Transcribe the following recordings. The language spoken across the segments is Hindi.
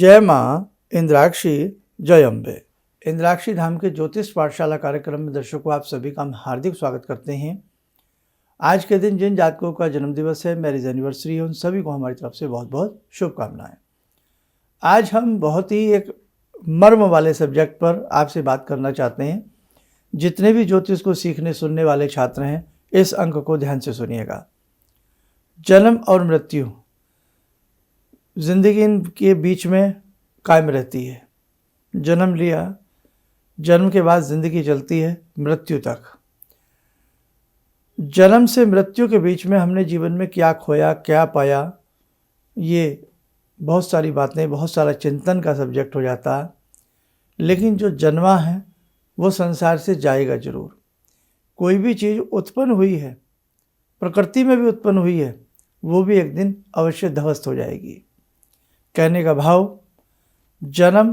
जय माँ इंद्राक्षी जय अम्बे। इंद्राक्षी धाम के ज्योतिष पाठशाला कार्यक्रम में दर्शकों आप सभी का हम हार्दिक स्वागत करते हैं। आज के दिन जिन जातकों का जन्मदिवस है, मैरिज एनिवर्सरी है, उन सभी को हमारी तरफ से बहुत बहुत शुभकामनाएं। आज हम बहुत ही एक मर्म वाले सब्जेक्ट पर आपसे बात करना चाहते हैं। जितने भी ज्योतिष को सीखने सुनने वाले छात्र हैं, इस अंक को ध्यान से सुनिएगा। जन्म और मृत्यु जिंदगी के बीच में कायम रहती है। जन्म लिया, जन्म के बाद ज़िंदगी चलती है मृत्यु तक। जन्म से मृत्यु के बीच में हमने जीवन में क्या खोया, क्या पाया, ये बहुत सारी बातें, बहुत सारा चिंतन का सब्जेक्ट हो जाता है। लेकिन जो जन्मा है वो संसार से जाएगा ज़रूर। कोई भी चीज़ उत्पन्न हुई है, प्रकृति में भी उत्पन्न हुई है, वो भी एक दिन अवश्य ध्वस्त हो जाएगी। कहने का भाव, जन्म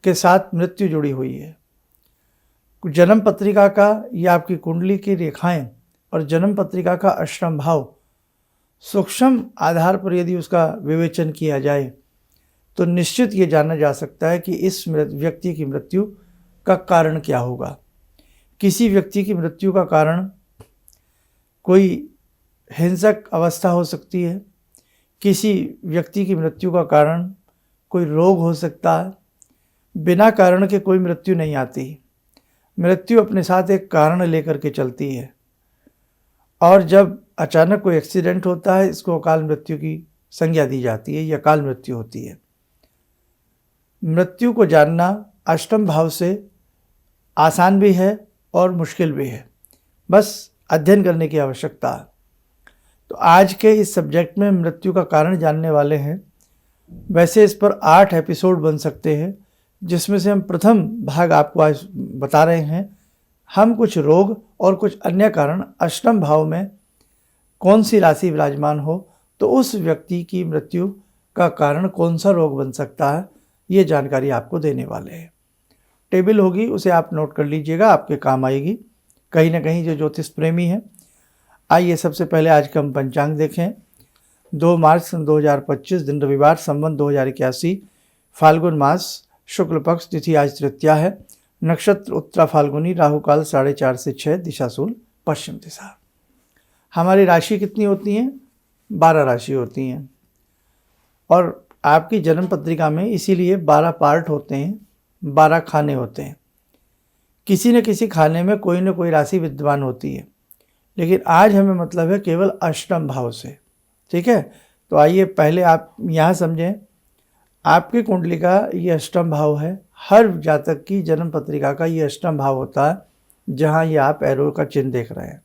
के साथ मृत्यु जुड़ी हुई है। जन्म पत्रिका का या आपकी कुंडली की रेखाएं और जन्म पत्रिका का अष्टम भाव सूक्ष्म आधार पर यदि उसका विवेचन किया जाए तो निश्चित ये जाना जा सकता है कि इस व्यक्ति की मृत्यु का कारण क्या होगा। किसी व्यक्ति की मृत्यु का कारण कोई हिंसक अवस्था हो सकती है, किसी व्यक्ति की मृत्यु का कारण कोई रोग हो सकता है। बिना कारण के कोई मृत्यु नहीं आती। मृत्यु अपने साथ एक कारण लेकर के चलती है, और जब अचानक कोई एक्सीडेंट होता है, इसको अकाल मृत्यु की संज्ञा दी जाती है या अकाल मृत्यु होती है। मृत्यु को जानना अष्टम भाव से आसान भी है और मुश्किल भी है, बस अध्ययन करने की आवश्यकता है। तो आज के इस सब्जेक्ट में मृत्यु का कारण जानने वाले हैं। वैसे इस पर 8 एपिसोड बन सकते हैं, जिसमें से हम प्रथम भाग आपको आज बता रहे हैं। हम कुछ रोग और कुछ अन्य कारण, अष्टम भाव में कौन सी राशि विराजमान हो तो उस व्यक्ति की मृत्यु का कारण कौन सा रोग बन सकता है, ये जानकारी आपको देने वाले हैं। टेबल होगी, उसे आप नोट कर लीजिएगा, आपके काम आएगी कहीं ना कहीं जो ज्योतिष प्रेमी है। आइए सबसे पहले आज का हम पंचांग देखें। 2 मार्च सन 2025, दिन रविवार, संवत 2081, फाल्गुन मास, शुक्ल पक्ष, तिथि आज तृतीया है, नक्षत्र उत्तरा फाल्गुनी, राहु काल 4:30 से 6, दिशा शूल पश्चिम दिशा। हमारी राशि कितनी होती हैं? 12 राशि होती हैं, और आपकी जन्म पत्रिका में इसीलिए 12 पार्ट होते हैं, 12 खाने होते हैं। किसी न किसी खाने में कोई न कोई राशि विद्यमान होती है, लेकिन आज हमें मतलब है केवल अष्टम भाव से। ठीक है, तो आइए पहले आप यहाँ समझें। आपकी कुंडली का ये अष्टम भाव है। हर जातक की जन्म पत्रिका का ये अष्टम भाव होता है, जहाँ ये आप एरो का चिन्ह देख रहे हैं।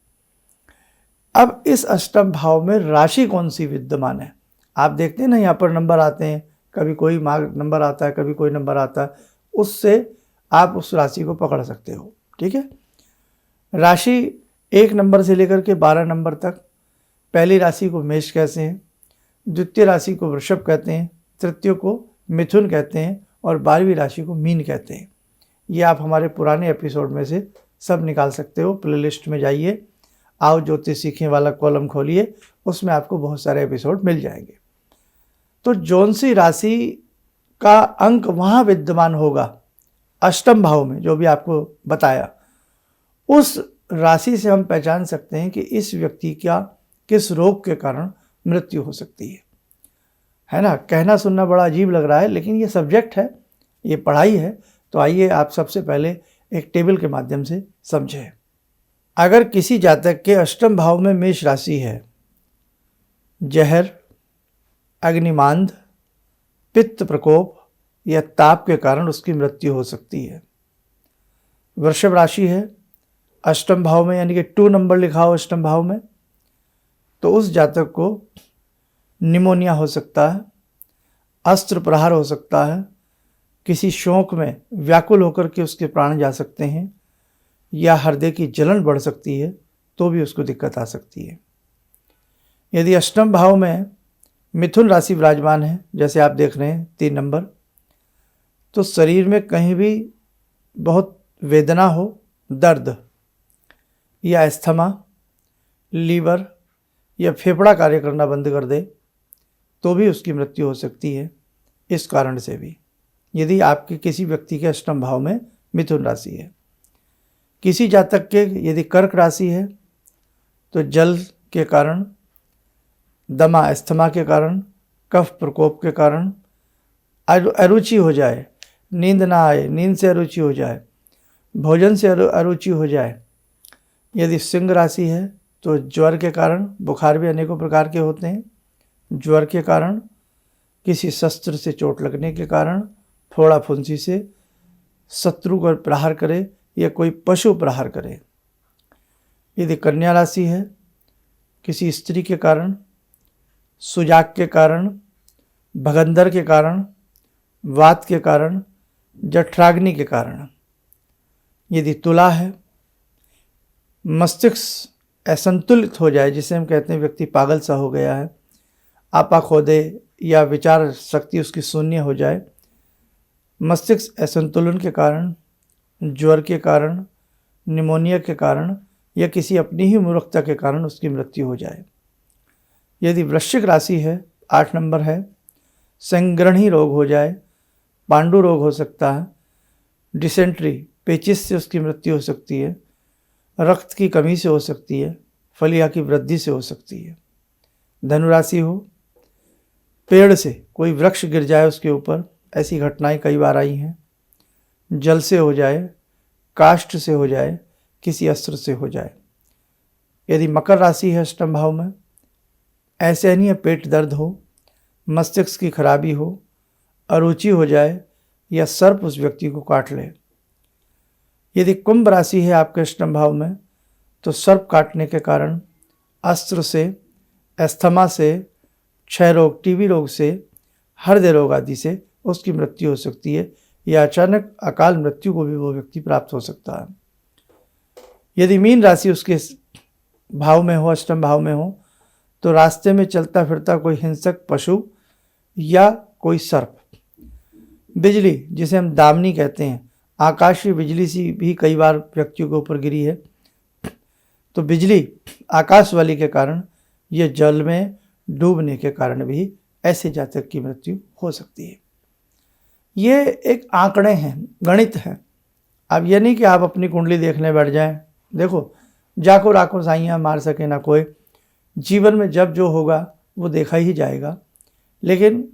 अब इस अष्टम भाव में राशि कौन सी विद्यमान है? आप देखते हैं ना, यहाँ पर नंबर आते हैं, कभी कोई मार्ग नंबर आता है, कभी कोई नंबर आता है, उससे आप उस राशि को पकड़ सकते हो। ठीक है, राशि 1 नंबर से लेकर के 12 नंबर तक। पहली राशि को मेष कहते हैं, द्वितीय राशि को वृषभ कहते हैं, तृतीय को मिथुन कहते हैं, और 12वीं राशि को मीन कहते हैं। ये आप हमारे पुराने एपिसोड में से सब निकाल सकते हो। प्लेलिस्ट में जाइए, आओ ज्योतिष सीखने वाला कॉलम खोलिए, उसमें आपको बहुत सारे एपिसोड मिल जाएंगे। तो जौन सी राशि का अंक वहाँ विद्यमान होगा अष्टम भाव में, जो भी आपको बताया, उस राशि से हम पहचान सकते हैं कि इस व्यक्ति का किस रोग के कारण मृत्यु हो सकती है ना। कहना सुनना बड़ा अजीब लग रहा है, लेकिन ये सब्जेक्ट है, ये पढ़ाई है। तो आइए आप सबसे पहले एक टेबल के माध्यम से समझें। अगर किसी जातक के अष्टम भाव में मेष राशि है, जहर, अग्निमांद, पित्त प्रकोप या ताप के कारण उसकी मृत्यु हो सकती है। वृषभ राशि है अष्टम भाव में, यानी कि 2 नंबर लिखा हो अष्टम भाव में, तो उस जातक को निमोनिया हो सकता है, अस्त्र प्रहार हो सकता है, किसी शोक में व्याकुल होकर के उसके प्राण जा सकते हैं, या हृदय की जलन बढ़ सकती है, तो भी उसको दिक्कत आ सकती है। यदि अष्टम भाव में मिथुन राशि विराजमान है, जैसे आप देख रहे हैं 3 नंबर, तो शरीर में कहीं भी बहुत वेदना हो, दर्द या अस्थमा, लीवर या फेफड़ा कार्य करना बंद कर दे, तो भी उसकी मृत्यु हो सकती है। इस कारण से भी, यदि आपके किसी व्यक्ति के अष्टम भाव में मिथुन राशि है। किसी जातक के यदि कर्क राशि है तो जल के कारण, दमा अस्थमा के कारण, कफ प्रकोप के कारण अरुचि हो जाए, नींद ना आए, नींद से अरुचि हो जाए, भोजन से अरुचि हो जाए। यदि सिंह राशि है तो ज्वर के कारण, बुखार भी अनेकों प्रकार के होते हैं, ज्वर के कारण, किसी शस्त्र से चोट लगने के कारण, फोड़ा फुंसी से, शत्रु को प्रहार करे या कोई पशु प्रहार करे। यदि कन्या राशि है, किसी स्त्री के कारण, सुजाक के कारण, भगंदर के कारण, वात के कारण, जठराग्नि के कारण। यदि तुला है, मस्तिष्क असंतुलित हो जाए, जिसे हम कहते हैं व्यक्ति पागल सा हो गया है, आपा खो दे या विचार शक्ति उसकी शून्य हो जाए, मस्तिष्क असंतुलन के कारण, ज्वर के कारण, निमोनिया के कारण या किसी अपनी ही मूर्खता के कारण उसकी मृत्यु हो जाए। यदि वृश्चिक राशि है, 8 नंबर है, संग्रहणी रोग हो जाए, पांडु रोग हो सकता है, डिसेंट्री पेचिस से उसकी मृत्यु हो सकती है, रक्त की कमी से हो सकती है, फलिया की वृद्धि से हो सकती है। धनु राशि हो, पेड़ से कोई वृक्ष गिर जाए उसके ऊपर, ऐसी घटनाएं कई बार आई हैं। जल से हो जाए, काष्ठ से हो जाए, किसी अस्त्र से हो जाए। यदि मकर राशि है अष्टम भाव में, असहनीय पेट दर्द हो, मस्तिष्क की खराबी हो, अरुचि हो जाए या सर्प उस व्यक्ति को काट ले। यदि कुंभ राशि है आपके अष्टम भाव में, तो सर्प काटने के कारण, अस्त्र से, अस्थमा से, क्षय रोग, टीबी रोग से, हृदय रोग आदि से उसकी मृत्यु हो सकती है या अचानक अकाल मृत्यु को भी वो व्यक्ति प्राप्त हो सकता है। यदि मीन राशि उसके भाव में हो, अष्टम भाव में हो, तो रास्ते में चलता फिरता कोई हिंसक पशु या कोई सर्प, बिजली जिसे हम दामनी कहते हैं, आकाशीय बिजली सी भी कई बार व्यक्तियों के ऊपर गिरी है, तो बिजली आकाशवाणी के कारण, ये जल में डूबने के कारण भी ऐसे जातक की मृत्यु हो सकती है। ये एक आंकड़े हैं, गणित है। अब ये नहीं कि आप अपनी कुंडली देखने बैठ जाएं, देखो जाको राको साइयाँ मार सके ना कोई, जीवन में जब जो होगा वो देखा ही जाएगा, लेकिन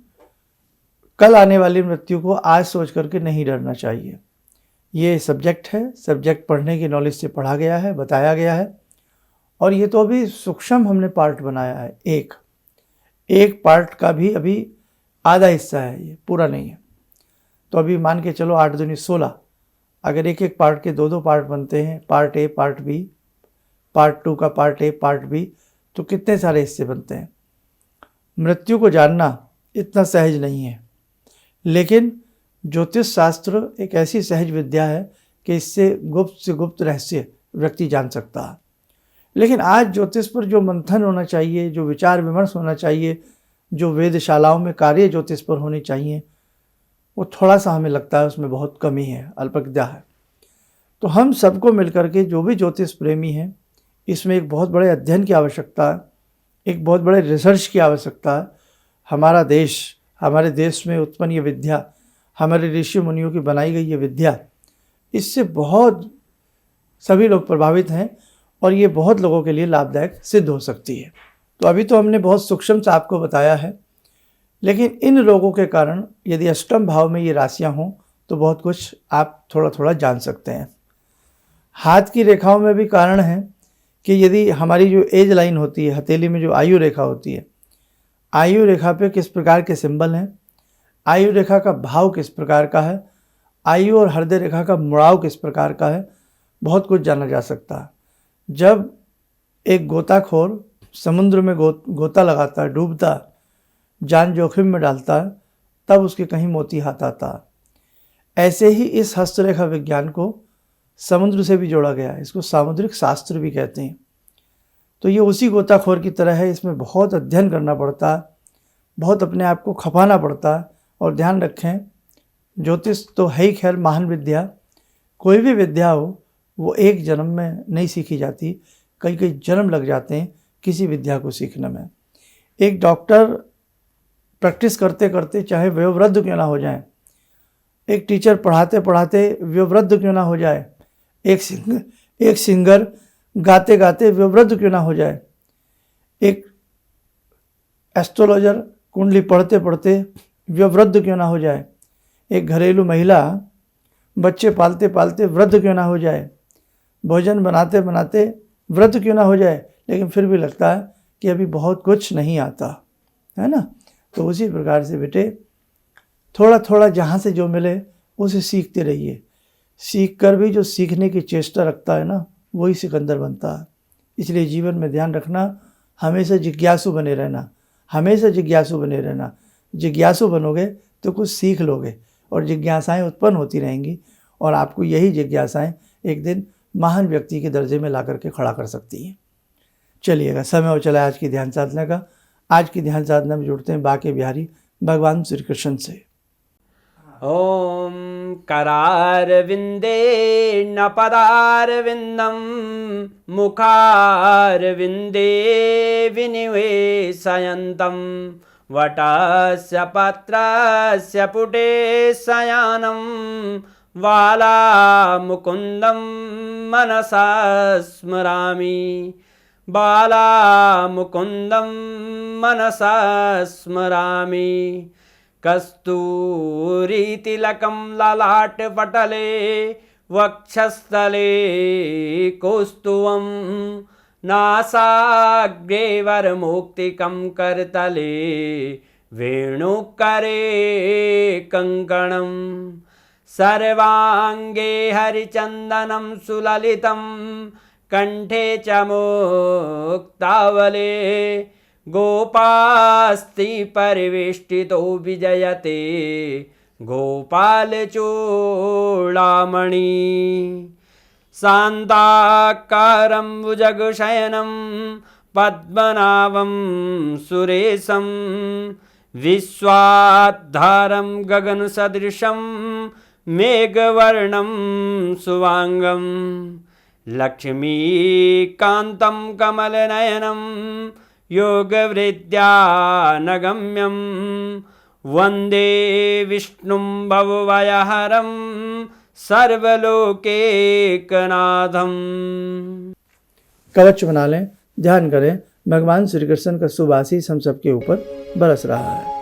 कल आने वाली मृत्यु को आज सोच करके नहीं डरना चाहिए। ये सब्जेक्ट है, सब्जेक्ट पढ़ने की नॉलेज से पढ़ा गया है, बताया गया है, और ये तो अभी सूक्ष्म हमने पार्ट बनाया है, एक पार्ट का भी अभी आधा हिस्सा है, ये पूरा नहीं है। तो अभी मान के चलो 8 दूनी 16, अगर एक एक पार्ट के 2 पार्ट बनते हैं, part A, part B, part 2 का पार्ट ए, पार्ट बी, तो कितने सारे हिस्से बनते हैं। मृत्यु को जानना इतना सहज नहीं है, लेकिन ज्योतिष शास्त्र एक ऐसी सहज विद्या है कि इससे गुप्त से गुप्त रहस्य व्यक्ति जान सकता है। लेकिन आज ज्योतिष पर जो मंथन होना चाहिए, जो विचार विमर्श होना चाहिए, जो वेदशालाओं में कार्य ज्योतिष पर होनी चाहिए, वो थोड़ा सा हमें लगता है उसमें बहुत कमी है, अल्पज्ञता है। तो हम सबको मिलकर के, जो भी ज्योतिष प्रेमी हैं, इसमें एक बहुत बड़े अध्ययन की आवश्यकता है, एक बहुत बड़े रिसर्च की आवश्यकता है। हमारा देश, हमारे देश में उत्पन्न ये विद्या, हमारे ऋषि मुनियों की बनाई गई ये विद्या, इससे बहुत सभी लोग प्रभावित हैं और ये बहुत लोगों के लिए लाभदायक सिद्ध हो सकती है। तो अभी तो हमने बहुत सूक्ष्म से आपको बताया है, लेकिन इन रोगों के कारण यदि अष्टम भाव में ये राशियां हों तो बहुत कुछ आप थोड़ा थोड़ा जान सकते हैं। हाथ की रेखाओं में भी कारण है कि यदि हमारी जो एज लाइन होती है, हथेली में जो आयु रेखा होती है, आयु रेखा पे किस प्रकार के सिंबल हैं, आयु रेखा का भाव किस प्रकार का है, आयु और हृदय रेखा का मुड़ाव किस प्रकार का है, बहुत कुछ जाना जा सकता है। जब एक गोताखोर समुद्र में गोता लगाता है, डूबता, जान जोखिम में डालता है, तब उसके कहीं मोती हाथ आता है। ऐसे ही इस हस्तरेखा विज्ञान को समुद्र से भी जोड़ा गया है, इसको सामुद्रिक शास्त्र भी कहते हैं। तो ये उसी गोताखोर की तरह है, इसमें बहुत अध्ययन करना पड़ता है, बहुत अपने आप को खपाना पड़ता है। और ध्यान रखें, ज्योतिष तो है ही खैर महान विद्या, कोई भी विद्या हो वो एक जन्म में नहीं सीखी जाती, कई कई जन्म लग जाते हैं किसी विद्या को सीखने में। एक डॉक्टर प्रैक्टिस करते करते चाहे वयोवृद्ध क्यों ना हो जाए, एक टीचर पढ़ाते पढ़ाते वयोवृद्ध क्यों ना हो जाए, एक सिंगर गाते गाते वयोवृद्ध क्यों ना हो जाए, एक एस्ट्रोलॉजर कुंडली पढ़ते पढ़ते वयोवृद्ध क्यों ना हो जाए, एक घरेलू महिला बच्चे पालते पालते वृद्ध क्यों ना हो जाए, भोजन बनाते बनाते वृद्ध क्यों ना हो जाए, लेकिन फिर भी लगता है कि अभी बहुत कुछ नहीं आता, है ना। तो उसी प्रकार से बेटे थोड़ा थोड़ा जहाँ से जो मिले उसे सीखते रहिए। सीख कर भी जो सीखने की चेष्टा रखता है ना, वही सिकंदर बनता है। इसलिए जीवन में ध्यान रखना, हमेशा जिज्ञासु बने रहना, हमेशा जिज्ञासु बने रहना। जिज्ञासु बनोगे तो कुछ सीख लोगे और जिज्ञासाएं उत्पन्न होती रहेंगी और आपको यही जिज्ञासाएं एक दिन महान व्यक्ति के दर्जे में ला करके खड़ा कर सकती हैं। चलिएगा, समय हो चला आज की ध्यान साधना का। आज की ध्यान साधना में जुड़ते हैं बाके बिहारी भगवान श्री कृष्ण से। ओम करारविंदे न पदारविंदम मुखारविंदे विनिवेशयन्तं वटस्य पत्रस्य पुटे शयानं बालामुकुन्दं मनसा स्मरामि, बालामुकुन्दं मनसा स्मरामि। कस्तूरीतिलकं ललाटपटले वक्षस्थले कौस्तुभं नासाग्रे वरमौक्तिकं करतले वेणुकरे कङ्कणं सर्वाङ्गे हरिचन्दनं सुललितं कंठे च मुक्तावले गोपास्ति परिवेष्टितो विजयते गोपालचूडामणि। शान्ताकारं भुजगशयनं पद्मनाभं सुरेशं विश्वाधारं गगनसदृशं मेघवर्णं शुभांगं लक्ष्मीकान्तं कमलनयनं योगवृद्ध्यानगम्यं वन्दे विष्णुं भवभयहरं सर्वलोकैकनाथं। कवच बना लें, ध्यान करें, भगवान श्री कृष्ण का शुभ आशीष हम सबके ऊपर बरस रहा है।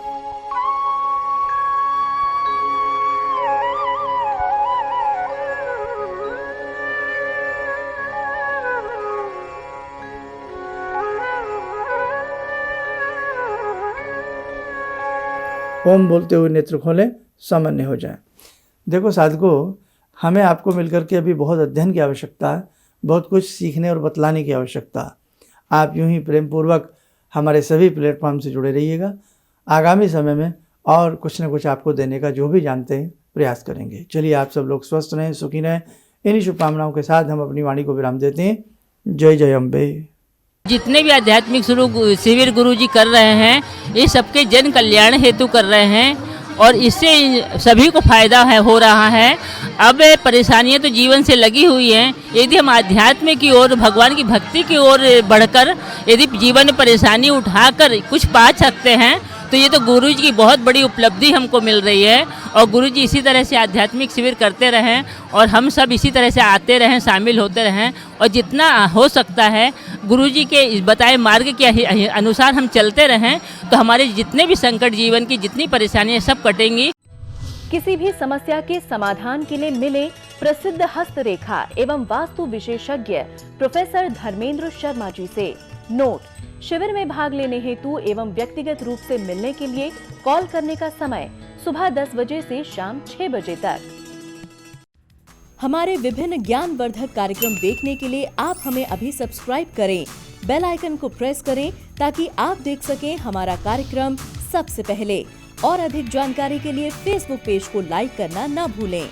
ओम बोलते हुए नेत्र खोलें, सामान्य हो जाए। देखो साधकों, हमें आपको मिलकर के अभी बहुत अध्ययन की आवश्यकता है, बहुत कुछ सीखने और बतलाने की आवश्यकता है। आप यूं ही प्रेम पूर्वक हमारे सभी प्लेटफॉर्म से जुड़े रहिएगा। आगामी समय में और कुछ न कुछ आपको देने का जो भी जानते हैं प्रयास करेंगे। चलिए, आप सब लोग स्वस्थ रहें, सुखी रहें। इन्हीं शुभकामनाओं के साथ हम अपनी वाणी को विराम देते हैं। जय जय अम्बे। जितने भी आध्यात्मिक शिविर गुरु जी कर रहे हैं, ये सबके जन कल्याण हेतु कर रहे हैं और इससे सभी को फायदा हो रहा है। अब परेशानियां तो जीवन से लगी हुई हैं, यदि हम आध्यात्म की ओर, भगवान की भक्ति की ओर बढ़कर यदि जीवन में परेशानी उठाकर कुछ पा सकते हैं तो ये तो गुरु जी की बहुत बड़ी उपलब्धि हमको मिल रही है। और गुरु जी इसी तरह से आध्यात्मिक शिविर करते रहें और हम सब इसी तरह से आते रहें, शामिल होते रहें और जितना हो सकता है गुरु जी के बताए मार्ग के अनुसार हम चलते रहें तो हमारे जितने भी संकट, जीवन की जितनी परेशानियां सब कटेंगी। किसी भी समस्या के समाधान के लिए मिले प्रसिद्ध हस्तरेखा एवं वास्तु विशेषज्ञ प्रोफेसर धर्मेंद्र शर्मा जी से। नोट: शिविर में भाग लेने हेतु एवं व्यक्तिगत रूप से मिलने के लिए कॉल करने का समय सुबह 10 बजे से शाम 6 बजे तक। हमारे विभिन्न ज्ञानवर्धक कार्यक्रम देखने के लिए आप हमें अभी सब्सक्राइब करें, बेल आइकन को प्रेस करें ताकि आप देख सकें हमारा कार्यक्रम सबसे पहले। और अधिक जानकारी के लिए फेसबुक पेज को लाइक करना न भूलें।